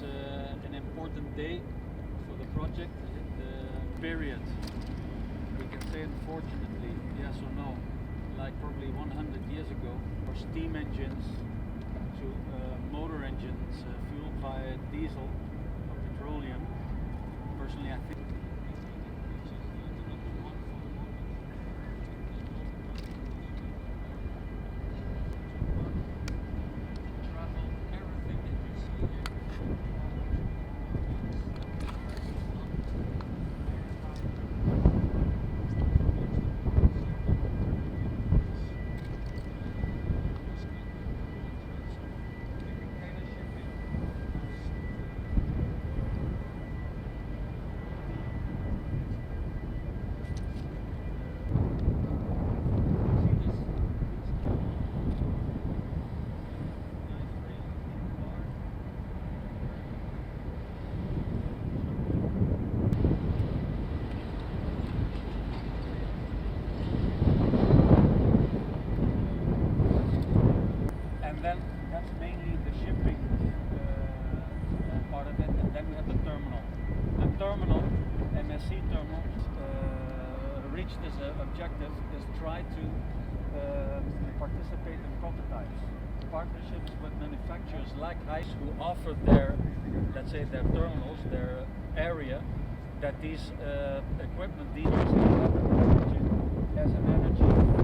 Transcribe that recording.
it's an important day for the project. The period, we can say unfortunately, yes or no, like probably 100 years ago, for steam engines to motor engines fueled by diesel or petroleum. Personally, I think that's mainly the shipping part of it, and then we have the terminal. The terminal, MSC terminal, reached this objective is try to participate in prototypes, partnerships with manufacturers like Hyce who offer their, let's say, their terminals, their area, that these equipment, these as an energy